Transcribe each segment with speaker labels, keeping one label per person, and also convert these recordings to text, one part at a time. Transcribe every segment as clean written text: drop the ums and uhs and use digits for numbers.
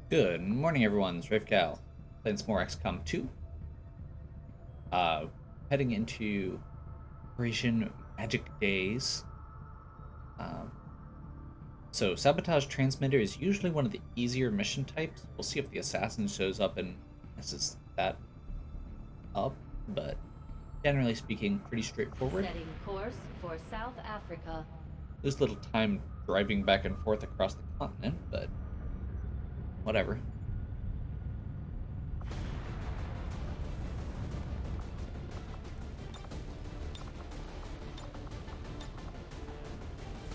Speaker 1: Good morning, everyone. It's Cal. Playing some more XCOM 2. Uh, Heading into Operation Magic Days. Um, so, Sabotage Transmitter is usually one of the easier mission types. We'll see if the assassin shows up and messes that up, but generally speaking, pretty straightforward.
Speaker 2: Setting course for South Africa.
Speaker 1: There's little time driving back and forth across the continent, but whatever.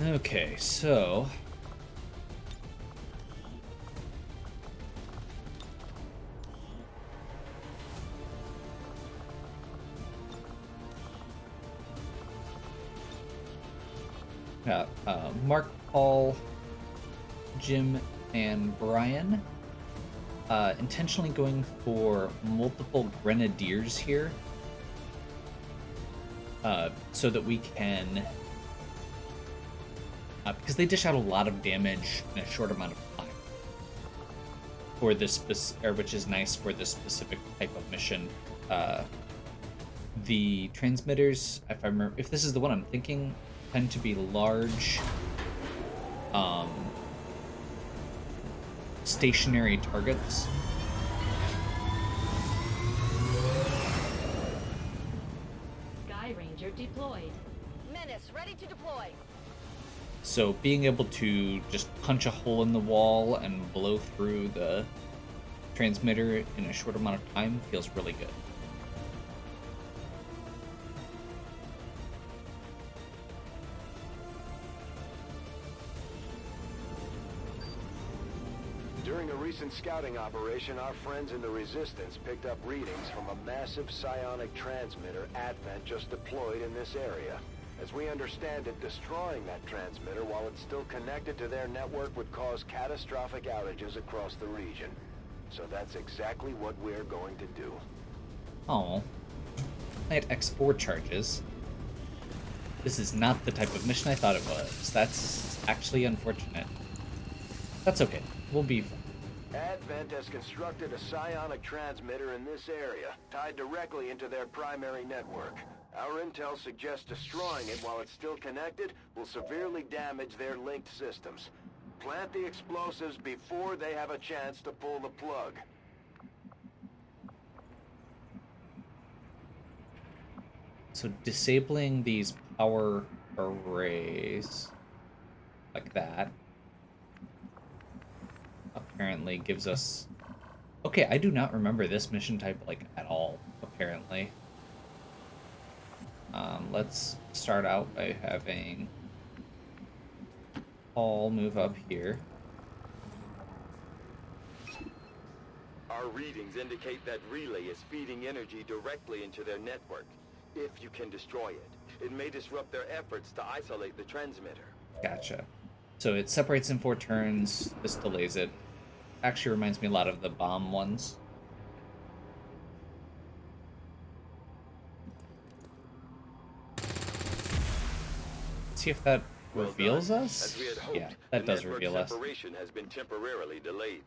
Speaker 1: Okay, so got Mark, Paul, Jim, and Brian. Intentionally going for multiple grenadiers here, so that we can, because they dish out a lot of damage in a short amount of time. For this which is nice for this specific type of mission. The transmitters, if I remember, if this is the one I'm thinking, tend to be large, um, stationary targets.
Speaker 2: Sky Ranger deployed.
Speaker 3: Menace ready to deploy.
Speaker 1: So being able to just punch a hole in the wall and blow through the transmitter in a short amount of time feels really good.
Speaker 4: During a recent scouting operation, our friends in the Resistance picked up readings from a massive psionic transmitter Advent just deployed in this area. As we understand it, destroying that transmitter while it's still connected to their network would cause catastrophic outages across the region. So that's exactly what we're going to do.
Speaker 1: Oh, I had X4 charges. This is not the type of mission I thought it was. That's actually unfortunate. That's okay. We'll be fine.
Speaker 4: Advent has constructed a psionic transmitter in this area, tied directly into their primary network. Our intel suggests destroying it while it's still connected will severely damage their linked systems. Plant the explosives before they have a chance to pull the plug.
Speaker 1: So disabling these power arrays like that apparently gives us... Okay, I do not remember this mission type, like, at all, apparently. Let's start out by having Paul move up here.
Speaker 5: Our readings indicate that relay is feeding energy directly into their network. If you can destroy it, it may disrupt their efforts to isolate the transmitter.
Speaker 1: Gotcha. So it separates in 4 turns. This delays it. Actually reminds me a lot of the bomb ones. Let's see if that reveals us.
Speaker 5: As we had hoped,
Speaker 1: Yeah, that
Speaker 5: the
Speaker 1: does
Speaker 5: network
Speaker 1: reveal us.
Speaker 5: separation has been temporarily delayed.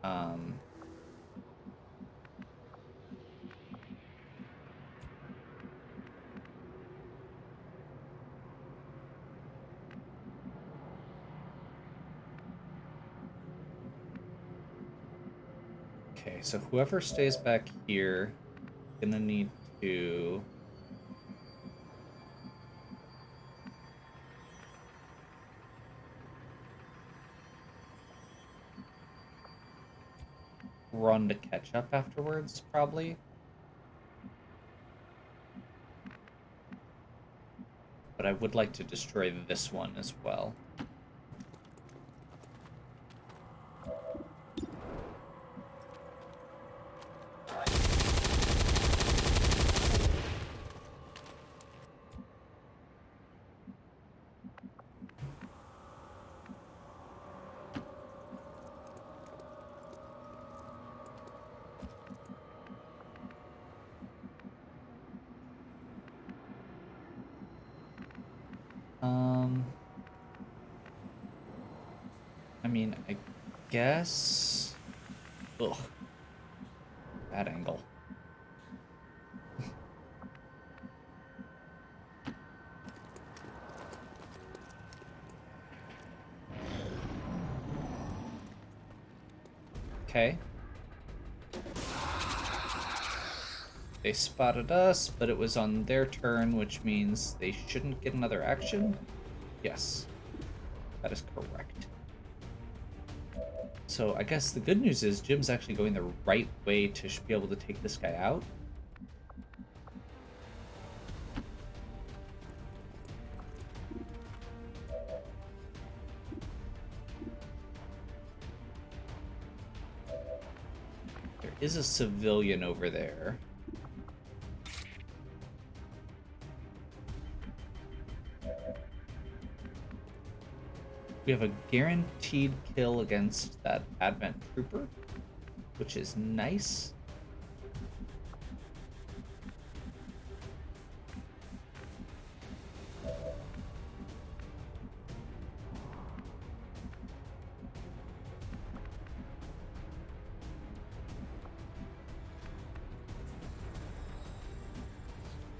Speaker 1: Um, okay, so whoever stays back here is gonna need to... run to catch up afterwards, probably. But I would like to destroy this one as well. Um, I mean, I guess... Ugh. Bad angle. Okay. They spotted us, but it was on their turn, which means they shouldn't get another action. Yes, that is correct. So I guess the good news is Jim's actually going the right way to be able to take this guy out. There is a civilian over there. We have a guaranteed kill against that Advent Trooper, which is nice.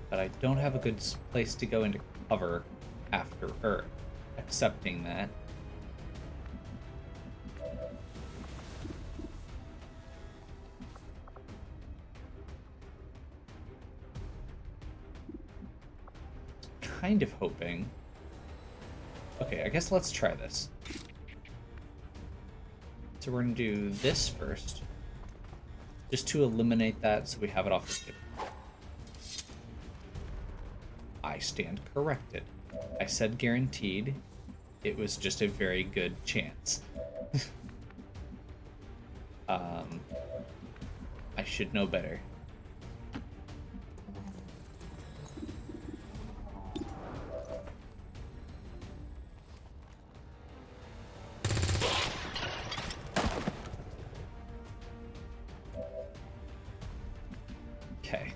Speaker 1: But I don't have a good place to go into cover after her accepting that. Kind of hoping. Okay, I guess let's try this. So we're gonna do this first, just to eliminate that so we have it off the table. I stand corrected. I said guaranteed. It was just a very good chance. I should know better. Okay.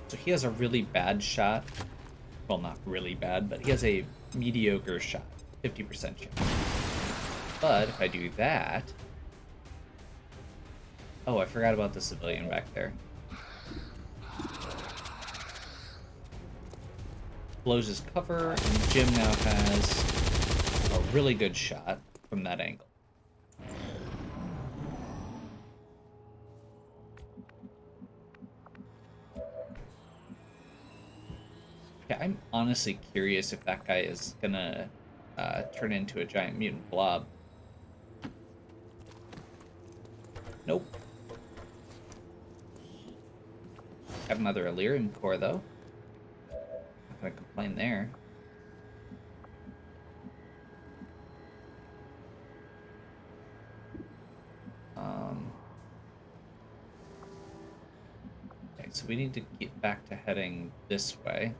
Speaker 1: So he has a really bad shot. Well, not really bad, but he has a mediocre shot. 50% chance. But if I do that... Oh, I forgot about the civilian back there. Blows his cover, and Jim now has a really good shot from that angle. Yeah, I'm honestly curious if that guy is gonna turn into a giant mutant blob. Nope. Have another Illyrian core, though. Not gonna complain there. Okay, so we need to get back to heading this way.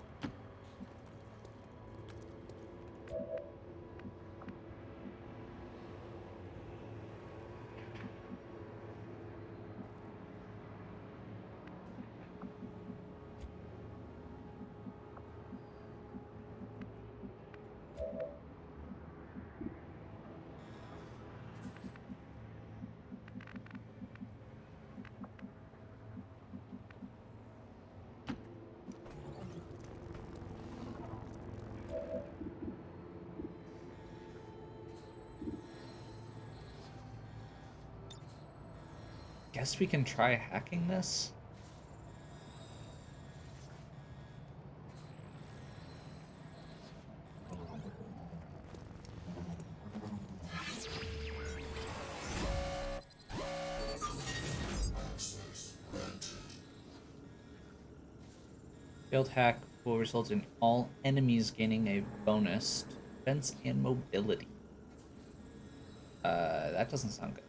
Speaker 1: Guess we can try hacking this? Failed hack will result in all enemies gaining a bonus to defense and mobility. That doesn't sound good.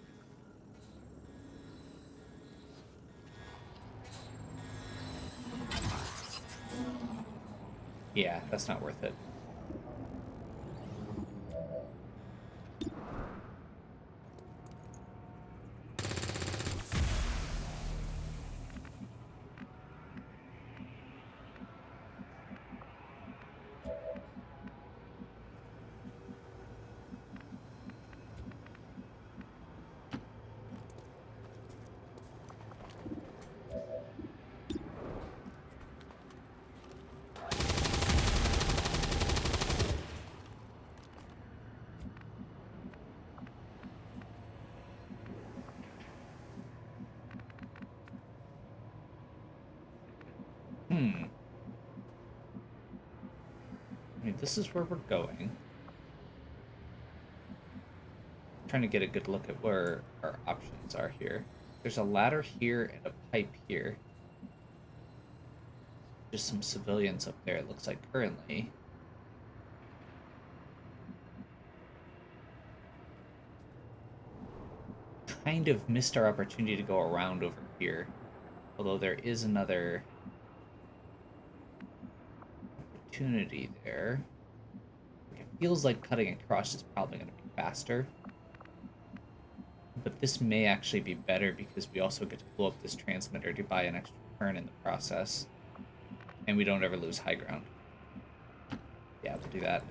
Speaker 1: Yeah, that's not worth it. I mean, this is where we're going. Trying to get a good look at where our options are here. There's a ladder here and a pipe here. Just some civilians up there, it looks like currently. Kind of missed our opportunity to go around over here. Although there is another opportunity there. It feels like cutting across is probably going to be faster. But this may actually be better because we also get to blow up this transmitter to buy an extra turn in the process. And we don't ever lose high ground. Yeah, we'll do that.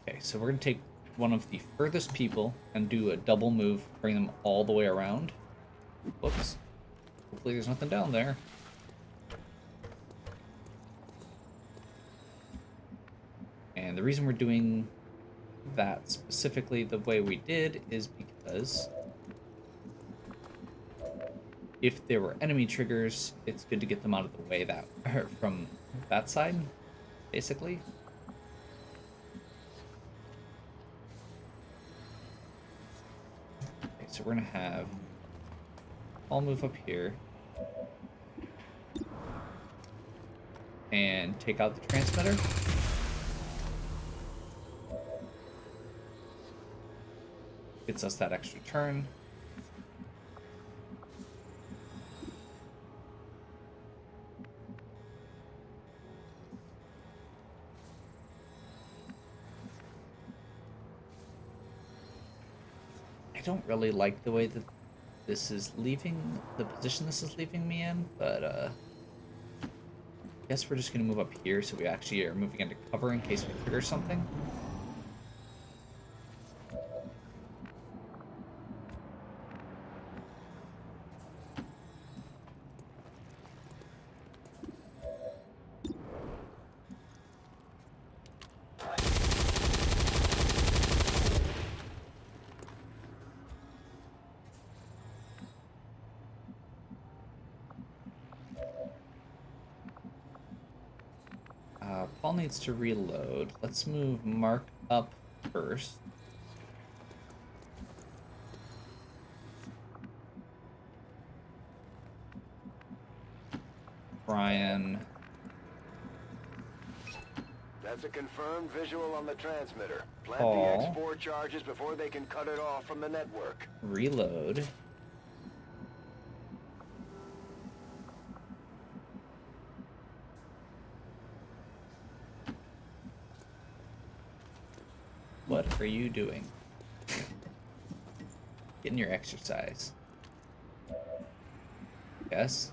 Speaker 1: Okay, so we're going to take one of the furthest people and do a double move, bring them all the way around. Whoops. Hopefully there's nothing down there. And the reason we're doing that specifically the way we did is because if there were enemy triggers, it's good to get them out of the way that from that side, basically. Okay, so we're gonna have I'll move up here and take out the transmitter. Gets us that extra turn. I don't really like the way that this is leaving, the position this is leaving me in, but I guess we're just gonna move up here so we actually are moving into cover in case we trigger something. Paul needs to reload. Let's move Mark up first. Brian.
Speaker 4: That's a confirmed visual on the transmitter. Plant
Speaker 1: Paul.
Speaker 4: the X4 charges before they can cut it off from the network.
Speaker 1: Reload. What are you doing? Getting your exercise. Yes.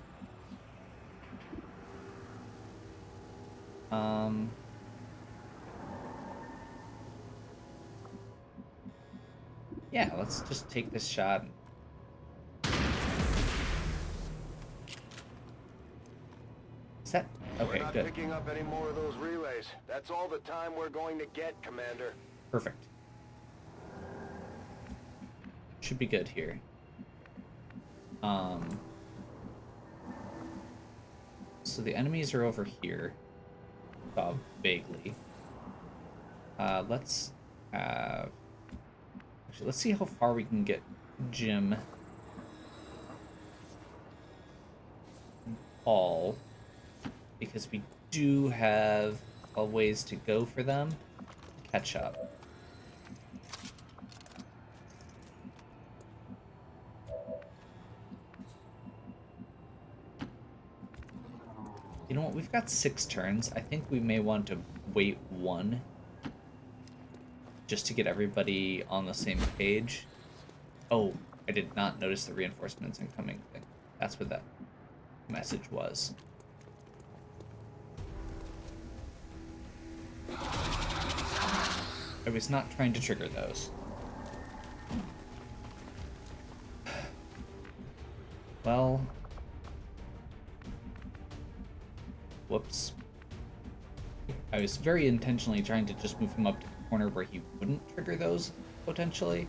Speaker 1: Yeah, let's just take this shot. Is that okay?
Speaker 4: We're not
Speaker 1: Good.
Speaker 4: picking up any more of those relays. That's all the time we're going to get, Commander.
Speaker 1: Perfect. Should be good here. So the enemies are over here. Vaguely. Let's have... Actually, let's see how far we can get Jim and Paul. Because we do have a ways to go for them to catch up. You know what? We've got 6 turns. I think we may want to wait 1 just to get everybody on the same page. Oh, I did not notice the reinforcements incoming thing. That's what that message was. I was not trying to trigger those. Well... Whoops. I was very intentionally trying to just move him up to the corner where he wouldn't trigger those, potentially.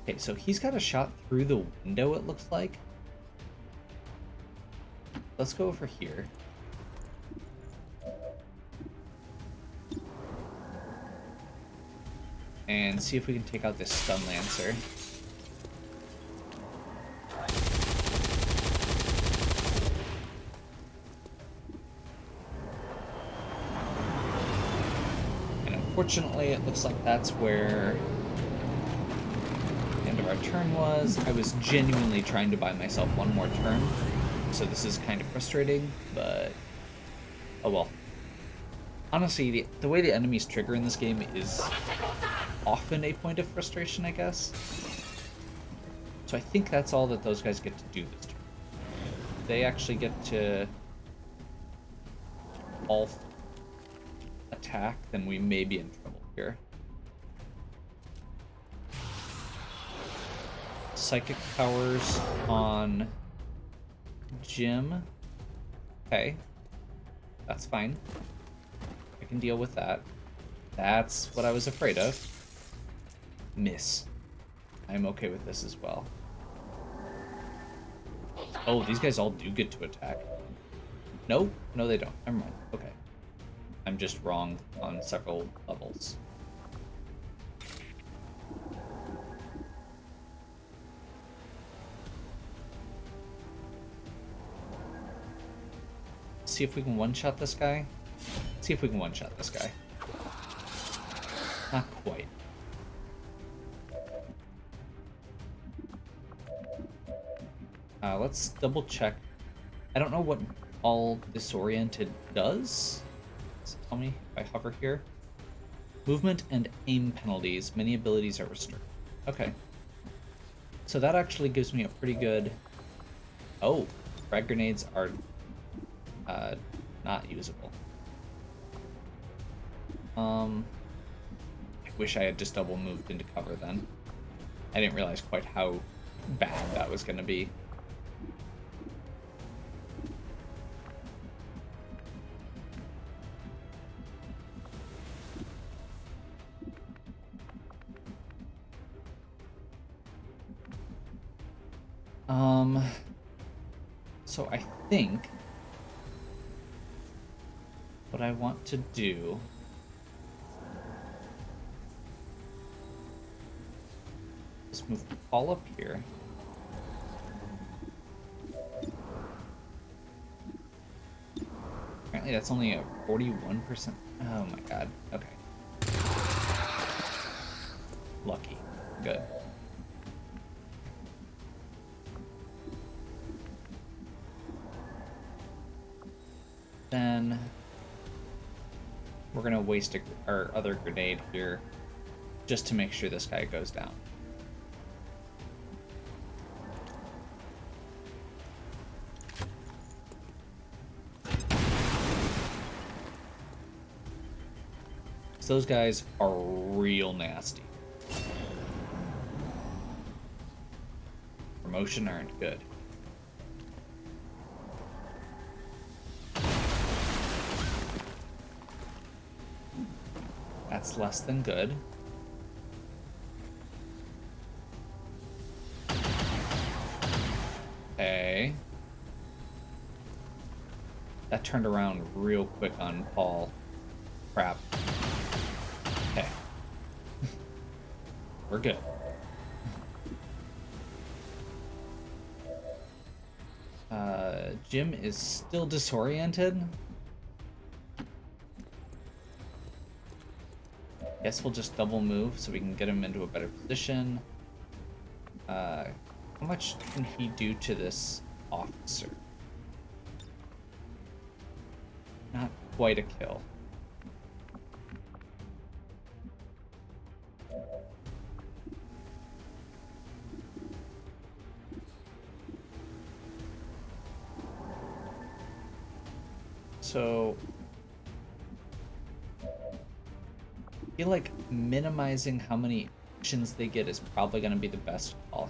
Speaker 1: Okay, so he's got a shot through the window, it looks like. Let's go over here. And see if we can take out this stun lancer. And unfortunately, it looks like that's where the end of our turn was. I was genuinely trying to buy myself one more turn, so this is kind of frustrating, but oh well. Honestly, the way the enemies trigger in this game is often a point of frustration, I guess. So I think that's all that those guys get to do this turn. If they actually get to all attack, then we may be in trouble here. Psychic powers on Jim. Okay. That's fine. I can deal with that. That's what I was afraid of. Miss. I'm okay with this as well. Oh, these guys all do get to attack. No? No, they don't. Never mind. Okay. I'm just wrong on several levels. See if we can one-shot this guy. See if we can one-shot this guy. Not quite. Let's double check. I don't know what all disoriented does. So tell me if I hover here. Movement and aim penalties. Many abilities are restricted. Okay. So that actually gives me a pretty good... Oh, frag grenades are not usable. I wish I had just double moved into cover then. I didn't realize quite how bad that was going to be. So I think what I want to do is move Paul up here. Apparently that's only a 41%. Oh my god. Okay. Lucky. Good. Then we're gonna waste our other grenade here just to make sure this guy goes down. So those guys are real nasty. Promotion earned. Good. That's less than good. Okay. That turned around real quick on Paul. Crap. Okay. We're good. Jim is still disoriented. Guess we'll just double move so we can get him into a better position. How much can he do to this officer? Not quite a kill. So I feel like minimizing how many actions they get is probably going to be the best call.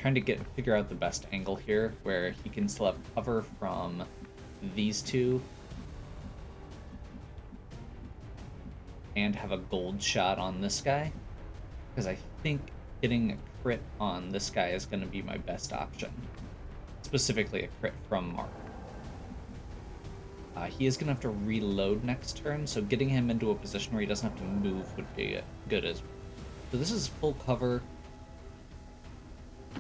Speaker 1: trying to figure out the best angle here where he can still have cover from these two and have a gold shot on this guy, because I think getting a crit on this guy is going to be my best option, specifically a crit from Mark. He is going to have to reload next turn, so getting him into a position where he doesn't have to move would be good as well. So this is full cover.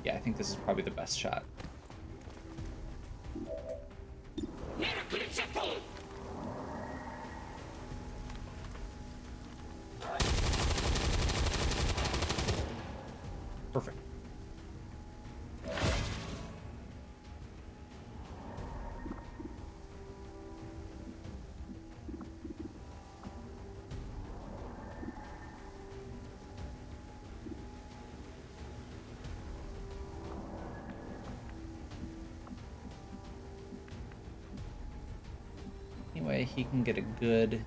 Speaker 1: Yeah, I think this is probably the best shot. Perfect. Anyway, he can get a good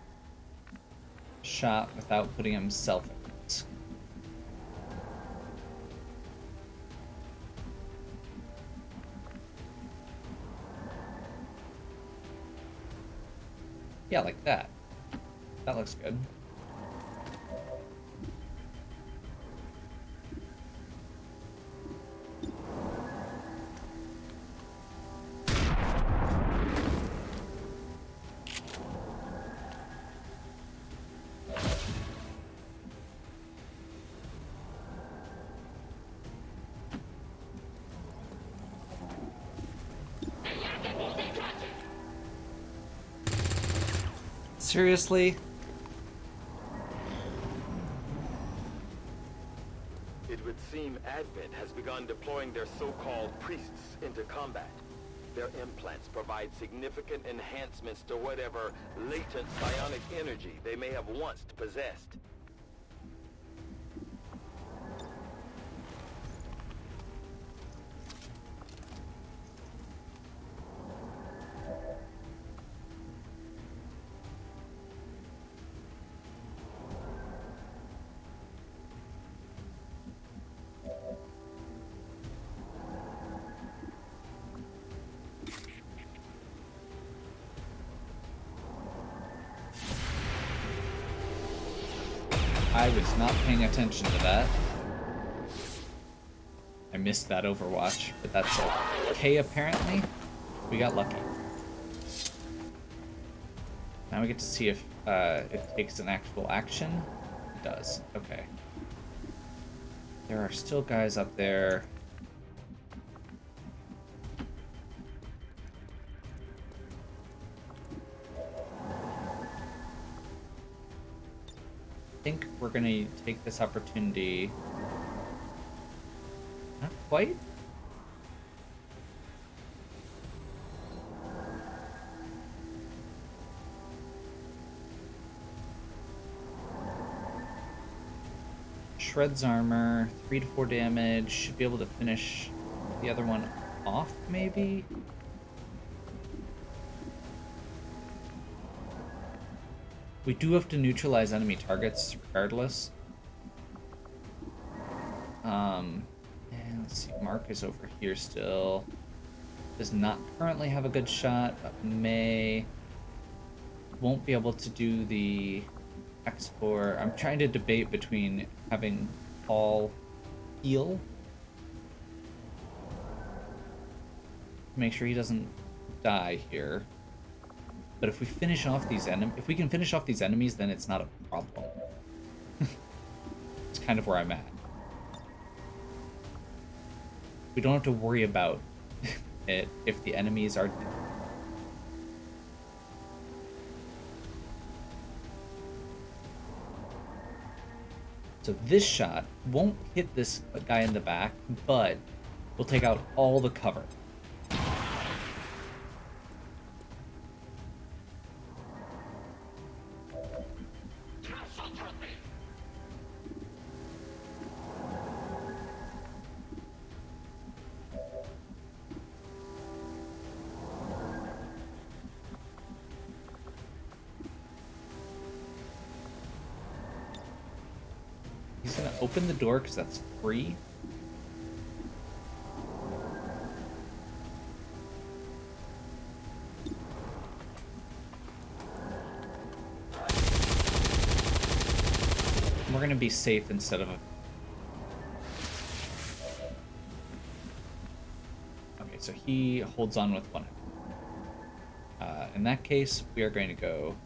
Speaker 1: shot without putting himself at risk. Yeah, like that. That looks good. Seriously?
Speaker 5: It would seem Advent has begun deploying their so-called priests into combat. Their implants provide significant enhancements to whatever latent psionic energy they may have once possessed.
Speaker 1: I was not paying attention to that. I missed that Overwatch, but that's okay apparently. We got lucky. Now we get to see if it takes an actual action. It does. Okay. There are still guys up there. I think we're gonna take this opportunity. Not quite. Shreds armor, 3 to 4 damage. Should be able to finish the other one off, maybe? We do have to neutralize enemy targets regardless. And let's see, Mark is over here still. Does not currently have a good shot, but won't be able to do the X4. I'm trying to debate between having Paul heal. Make sure he doesn't die here. But if we finish off these if we can finish off these enemies, then it's not a problem. It's kind of where I'm at. We don't have to worry about it if the enemies are... So this shot won't hit this guy in the back, but we'll take out all the cover. He's gonna open the door because that's free. to be safe instead of a... Okay, so he holds on with one. In that case, we are going to go...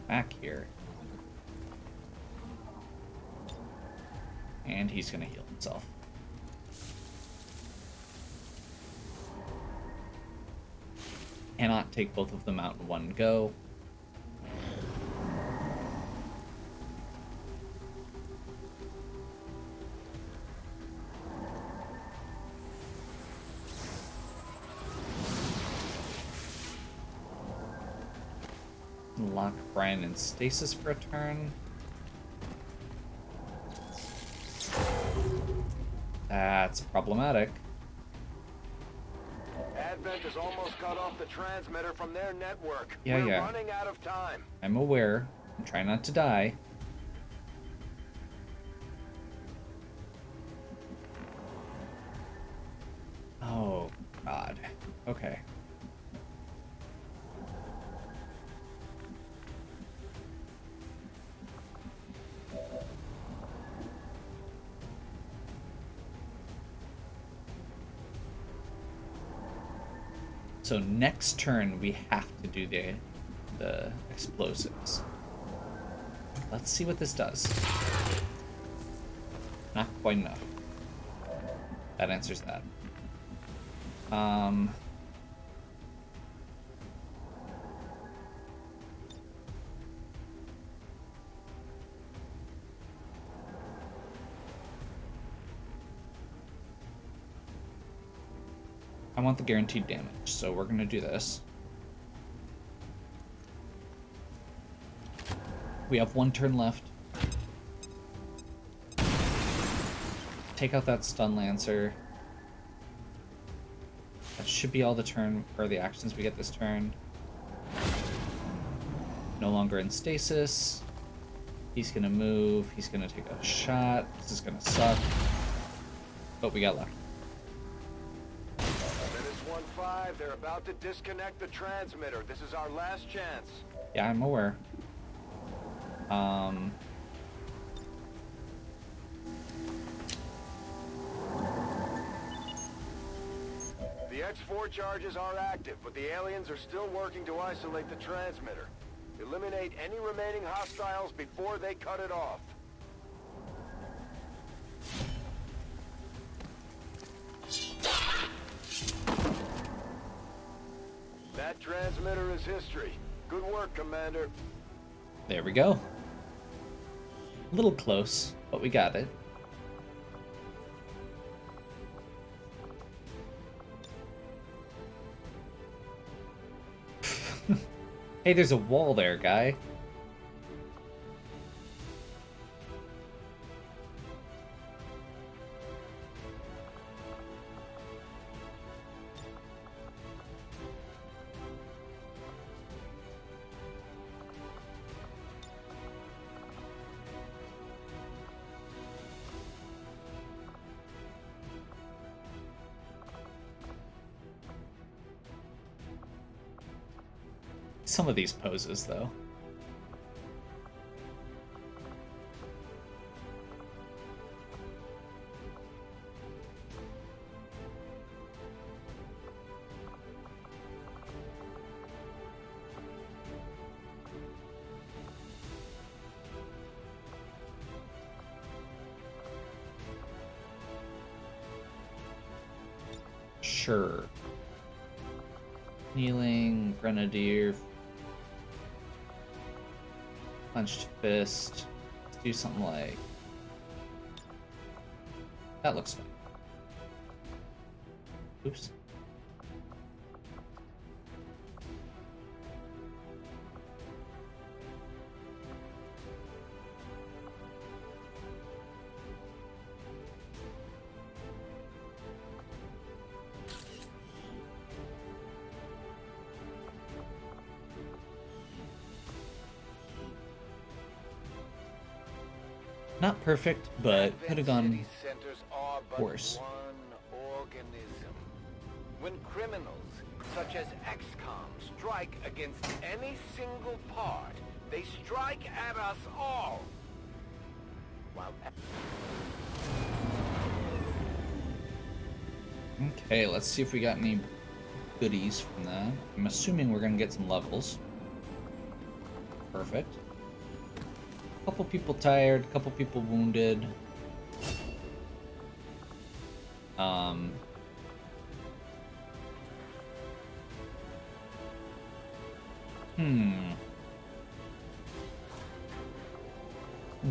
Speaker 1: back here. And he's going to heal himself. Cannot take both of them out in one go. Lock Brian in stasis for a turn. That's problematic.
Speaker 4: Advent has almost cut off the transmitter from their network.
Speaker 1: Yeah,
Speaker 4: We're
Speaker 1: yeah.
Speaker 4: running out of time.
Speaker 1: I'm aware. I'm trying not to die. Oh, God. Okay. So next turn we have to do the explosives. Let's see what this does. Not quite enough. That answers that. I want the guaranteed damage, so we're gonna do this. We have one turn left. Take out that stun lancer. That should be all the turn or the actions we get this turn. No longer in stasis. He's gonna move. He's gonna take a shot. This is gonna suck. But we got lucky.
Speaker 4: Menace 1-5, they're about to disconnect the transmitter. This is our last chance.
Speaker 1: Yeah, I'm aware.
Speaker 4: The X4 charges are active, but the aliens are still working to isolate the transmitter. Eliminate any remaining hostiles before they cut it off. That transmitter is history. Good work, Commander.
Speaker 1: There we go. A little close, but we got it. Hey, there's a wall there, guy. Some of these poses, though. Sure. Kneeling, Grenadier, Clenched Fist. Let's do something like... That looks fine. Oops. Not perfect, but could have gone
Speaker 4: City centers are but
Speaker 1: worse.
Speaker 4: one organism.
Speaker 5: When criminals, such as XCOM, strike against any single part, they strike at us all. While
Speaker 1: Okay, let's see if we got any goodies from that. I'm assuming we're gonna get some levels. Perfect. Couple people tired, couple people wounded.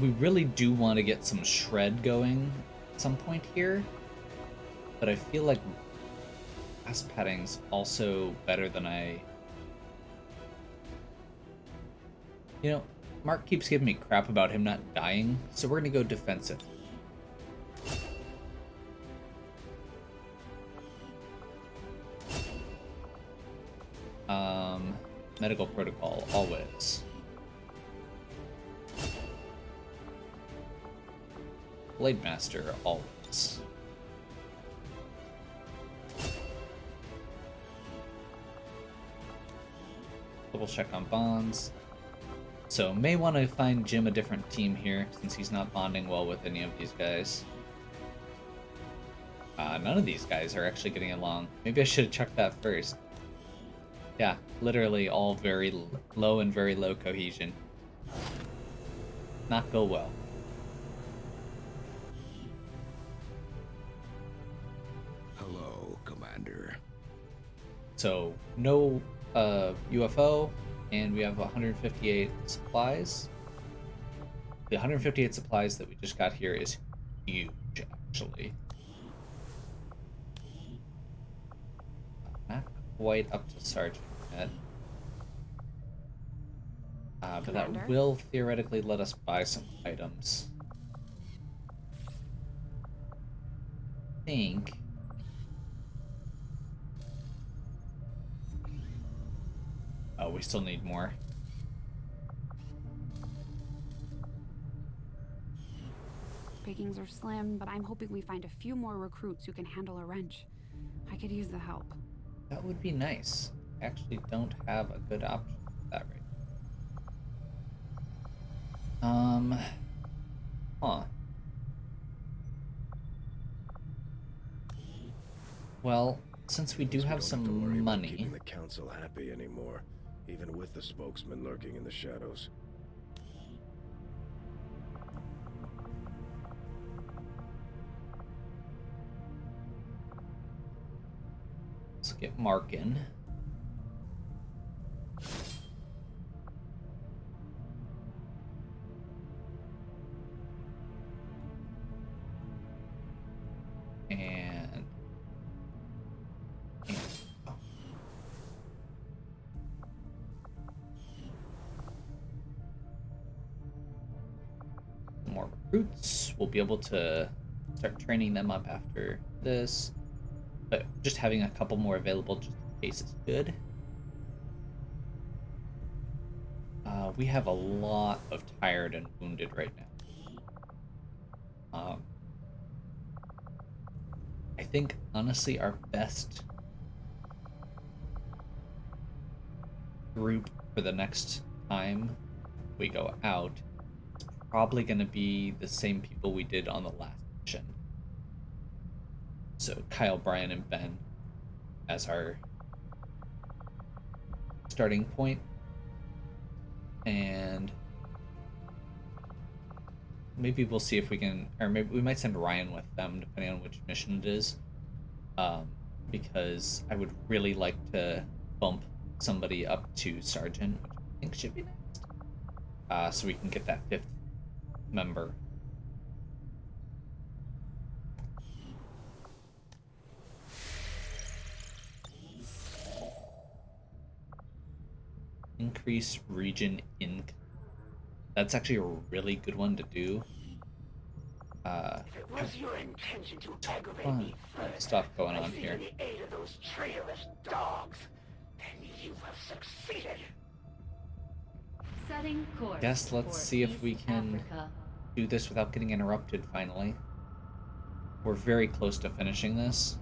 Speaker 1: We really do want to get some shred going at some point here, but I feel like fast padding's also better than You know, Mark keeps giving me crap about him not dying, so we're gonna go defensive. Medical protocol, always. Blade Master, always. Double check on bonds. So, may want to find Jim a different team here, since he's not bonding well with any of these guys. None of these guys are actually getting along. Maybe I should have checked that first. Yeah, literally all very low and very low cohesion. Not go well.
Speaker 6: Hello, Commander.
Speaker 1: So, no UFO, and we have 158 supplies. The 158 supplies that we just got here is huge, actually. Not quite up to Sergeant yet. But that will theoretically let us buy some items. I think. Oh, we still need more.
Speaker 7: Pickings are slim, but I'm hoping we find a few more recruits who can handle a wrench. I could use the help.
Speaker 1: That would be nice. I actually don't have a good option for that right now. Huh. Well, since we do have some money.
Speaker 6: Keeping the council happy anymore, even with the spokesman lurking in the shadows.
Speaker 1: Let's get Mark in. And oh. More recruits. We'll be able to start training them up after this. But just having a couple more available just in case is good. We have a lot of tired and wounded right now. I think, honestly, our best group for the next time we go out is probably going to be the same people we did on the last mission. So Kyle, Brian, and Ben as our starting point. And maybe we'll see if we can, or maybe we might send Ryan with them, depending on which mission it is. Because I would really like to bump somebody up to Sergeant, which I think should be next. So we can get that 5th member. Increase region income. That's actually a really good one to do.
Speaker 8: It was your intention to aggravate me first,
Speaker 1: stuff going on here.
Speaker 8: the aid of those traitorous dogs. Then you have succeeded.
Speaker 2: Setting course.
Speaker 1: Guess let's
Speaker 2: for
Speaker 1: see if
Speaker 2: East
Speaker 1: we can
Speaker 2: Africa.
Speaker 1: do this without getting interrupted finally. We're very close to finishing this.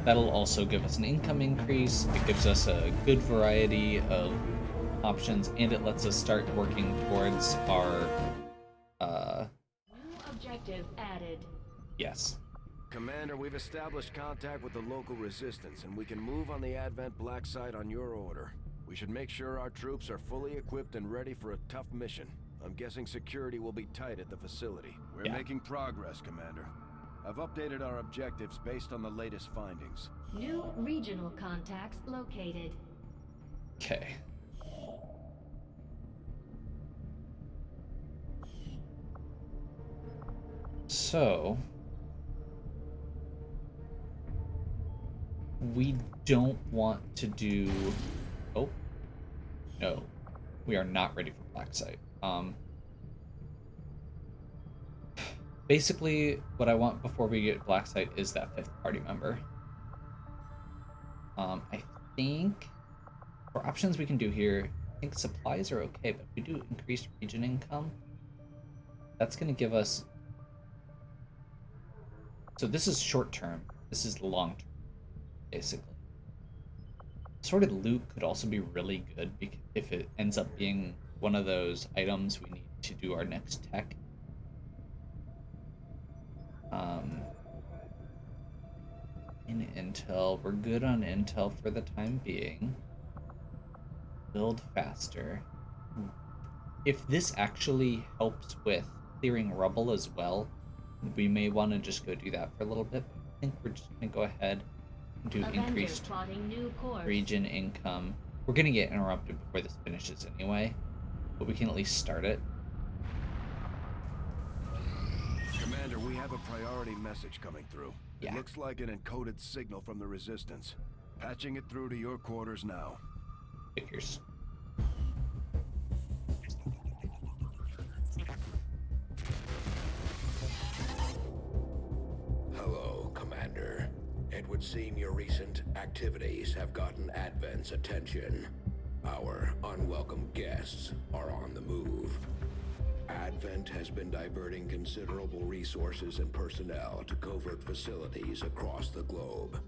Speaker 1: That'll also give us an income increase. It gives us a good variety of options, and it lets us start working towards our
Speaker 2: New objective added.
Speaker 1: yes.
Speaker 6: Commander, we've established contact with the local resistance, and we can move on the Advent Black Site on your order. We should make sure our troops are fully equipped and ready for a tough mission. I'm guessing security will be tight at the facility. We're making progress, Commander. I've updated our objectives based on the latest findings.
Speaker 2: New regional contacts located.
Speaker 1: Okay. So we don't want to do... Oh. No. We are not ready for Black Site. Basically, what I want before we get Black Site is that 5th party member. I think for options we can do here, I think supplies are okay, but if we do increased region income, that's going to give us... So this is short term. This is long term, basically. Sorted loot could also be really good if it ends up being one of those items we need to do our next tech. In intel, we're good on intel for the time being. Build faster. If this actually helps with clearing rubble as well, we may want to just go do that for a little bit. I think we're just going to go ahead and do increased
Speaker 2: New course.
Speaker 1: region income. We're going to get interrupted before this finishes anyway, but we can at least start it.
Speaker 6: Commander, we have a priority message coming through.
Speaker 1: Yeah.
Speaker 6: It looks like an encoded signal from the Resistance. Patching it through to your quarters now.
Speaker 1: Figures.
Speaker 8: Hello, Commander. It would seem your recent activities have gotten Advent's attention. Our unwelcome guests are on the move. Advent has been diverting considerable resources and personnel to covert facilities across the globe.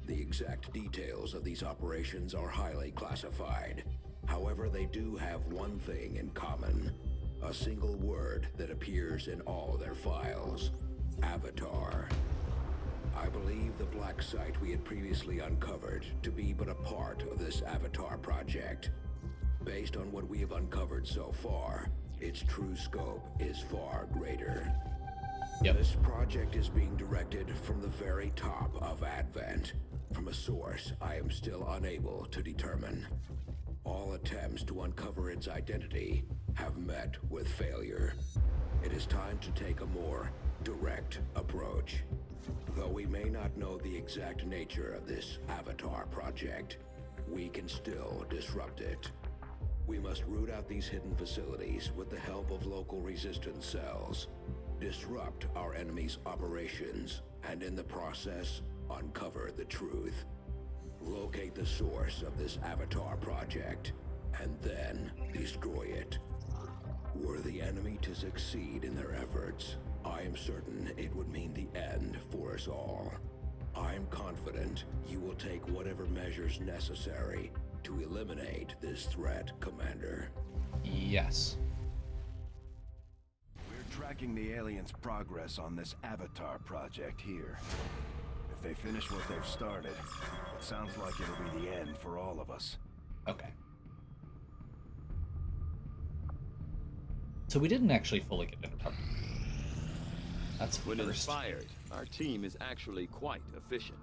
Speaker 8: The exact details of these operations are highly classified. However, they do have one thing in common. A single word that appears in all their files. Avatar. I believe the Black Site we had previously uncovered to be but a part of this Avatar project. Based on what we have uncovered so far, its true scope is far greater.
Speaker 1: Yep.
Speaker 8: This project is being directed from the very top of Advent, from a source I am still unable to determine. All attempts to uncover its identity have met with failure. It is time to take a more direct approach. Though we may not know the exact nature of this Avatar project, we can still disrupt it. We must root out these hidden facilities with the help of local resistance cells, disrupt our enemy's operations, and in the process, uncover the truth. Locate the source of this Avatar project, and then destroy it. Were the enemy to succeed in their efforts, I am certain it would mean the end for us all. I am confident you will take whatever measures necessary to eliminate this threat, Commander.
Speaker 1: Yes.
Speaker 6: We're tracking the aliens' progress on this Avatar project here. If they finish what they've started, it sounds like it'll be the end for all of us.
Speaker 1: Okay. So we didn't actually fully get interrupted. That's
Speaker 5: When
Speaker 1: first.
Speaker 5: inspired, our team is actually quite efficient.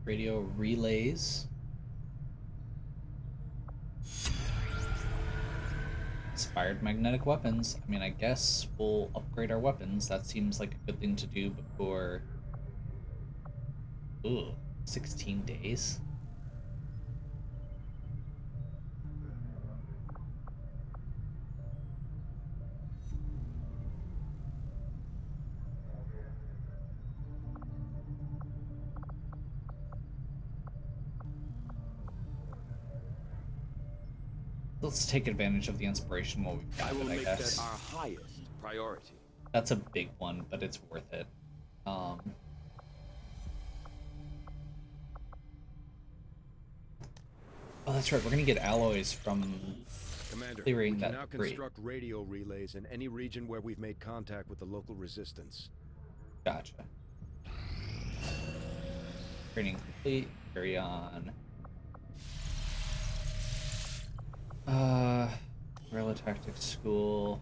Speaker 1: Radio relays. Inspired magnetic weapons. I mean, I guess we'll upgrade our weapons. That seems like a good thing to do before... Ooh, 16 days? Let's take advantage of the inspiration while we've got
Speaker 5: I will
Speaker 1: it, I
Speaker 5: make
Speaker 1: guess.
Speaker 5: that our highest priority.
Speaker 1: That's a big one, but it's worth it. Oh, that's right. We're gonna get alloys from
Speaker 6: Commander,
Speaker 1: clearing
Speaker 6: we can
Speaker 1: that
Speaker 6: now
Speaker 1: debris.
Speaker 6: construct radio relays in any region where we've made contact with the local resistance.
Speaker 1: Gotcha. Training complete. Carry on. Guerrilla Tactics School.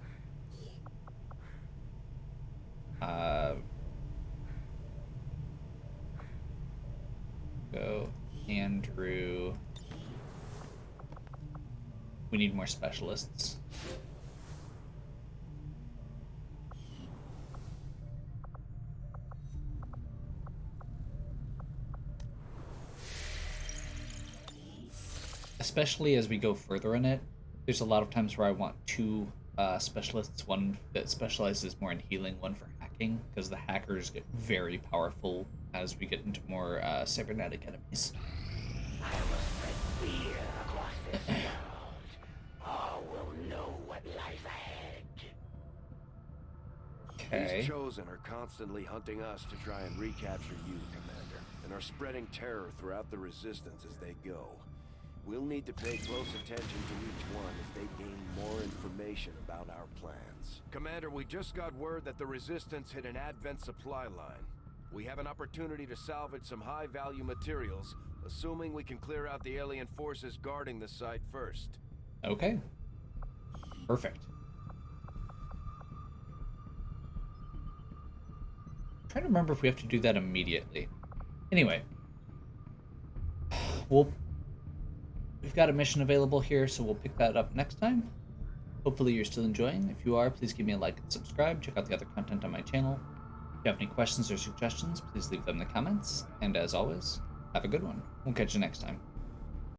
Speaker 1: Go Andrew. We need more specialists. Especially as we go further in it, there's a lot of times where I want two specialists, one that specializes more in healing, one for hacking, because the hackers get very powerful as we get into more cybernetic enemies.
Speaker 8: I will spread fear across this world. All will know what lies ahead.
Speaker 1: Okay.
Speaker 6: These Chosen are constantly hunting us to try and recapture you, Commander, and are spreading terror throughout the Resistance as they go. We'll need to pay close attention to each one as they gain more information about our plans. Commander, we just got word that the Resistance hit an Advent supply line. We have an opportunity to salvage some high-value materials, assuming we can clear out the alien forces guarding the site first.
Speaker 1: Okay. Perfect. I'm trying to remember if we have to do that immediately. Anyway. We've got a mission available here, so we'll pick that up next time. Hopefully you're still enjoying. If you are, please give me a like and subscribe. Check out the other content on my channel. If you have any questions or suggestions, please leave them in the comments. And as always, have a good one. We'll catch you next time.